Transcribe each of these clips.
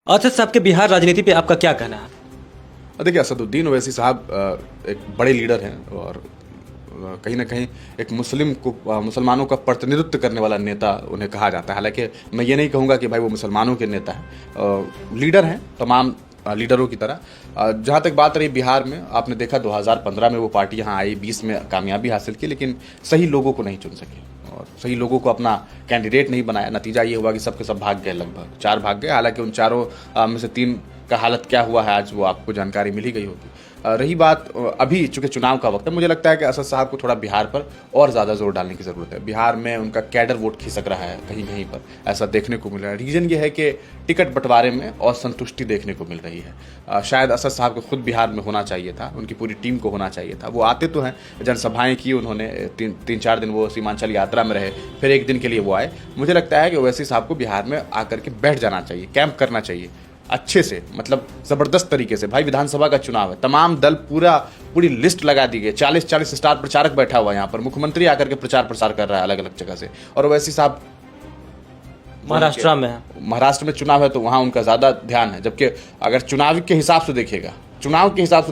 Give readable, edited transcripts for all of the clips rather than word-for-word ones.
असद साहब के बिहार राजनीति पे आपका क्या कहना है? देखिए, असदुद्दीन ओवैसी साहब एक बड़े लीडर हैं और कहीं ना कहीं एक मुसलमानों का प्रतिनिधित्व करने वाला नेता उन्हें कहा जाता है। हालांकि मैं ये नहीं कहूँगा कि भाई वो मुसलमानों के नेता हैं, लीडर हैं तमाम लीडरों की तरह। जहाँ तक बात रही बिहार में, आपने देखा 2015 में वो पार्टी यहाँ आई, 20 में कामयाबी हासिल की, लेकिन सही लोगों को नहीं चुन सके और सही लोगों को अपना कैंडिडेट नहीं बनाया। नतीजा ये हुआ कि सबके सब भाग गए, लगभग 4 भाग गए। हालांकि उन चारों में से 3 का हालत क्या हुआ है आज वो आपको जानकारी मिल ही गई होगी। रही बात अभी चूंकि चुनाव का वक्त है, मुझे लगता है कि असद साहब को थोड़ा बिहार पर और ज़्यादा जोर डालने की ज़रूरत है। बिहार में उनका कैडर वोट खिसक रहा है, कहीं कहीं पर ऐसा देखने को मिल रहा है। रीज़न ये है कि टिकट बंटवारे में असंतुष्टि देखने को मिल रही है। शायद असद साहब को खुद बिहार में होना चाहिए था, उनकी पूरी टीम को होना चाहिए था। वो आते तो हैं, जनसभाएं की उन्होंने, 3-4 दिन वो सीमांचल यात्रा में रहे, फिर 1 दिन के लिए वो आए। मुझे लगता है कि ओवैसी साहब को बिहार में आकर के बैठ जाना चाहिए, कैंप करना चाहिए अच्छे से, मतलब ज़बरदस्त तरीके से। भाई विधानसभा का चुनाव है, तमाम दल पूरी लिस्ट लगा दी गई, 40 स्टार प्रचारक बैठा हुआ है यहाँ पर, मुख्यमंत्री आकर के प्रचार प्रसार कर रहा है अलग अलग जगह से। और ओवैसी साहब महाराष्ट्र में है, महाराष्ट्र में चुनाव है तो वहाँ उनका ज़्यादा ध्यान है। जबकि अगर चुनाव के हिसाब से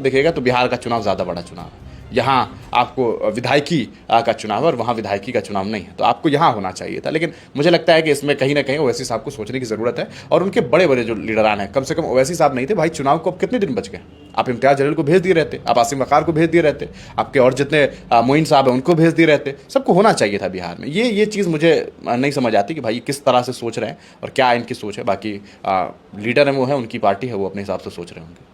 देखिएगा तो बिहार का चुनाव ज़्यादा बड़ा चुनाव है। यहाँ आपको विधायकी का चुनाव है और वहाँ विधायकी का चुनाव नहीं है, तो आपको यहाँ होना चाहिए था। लेकिन मुझे लगता है कि इसमें कहीं ना कहीं ओवैसी साहब को सोचने की ज़रूरत है। और उनके बड़े बड़े जो लीडरान हैं, कम से कम ओवैसी साहब नहीं थे भाई, चुनाव को अब कितने दिन बच गए? आप इम्तियाज़ जलील को भेज दिए रहते, आप आसिम वक़ार को भेज दिए रहते, आपके और जितने मोइन साहब हैं उनको भेज दिए रहते। सबको होना चाहिए था बिहार में। ये चीज़ मुझे नहीं समझ आती कि भाई किस तरह से सोच रहे हैं और क्या इनकी सोच है। बाकी लीडर है वो है, उनकी पार्टी है, वो अपने हिसाब से सोच रहे होंगे।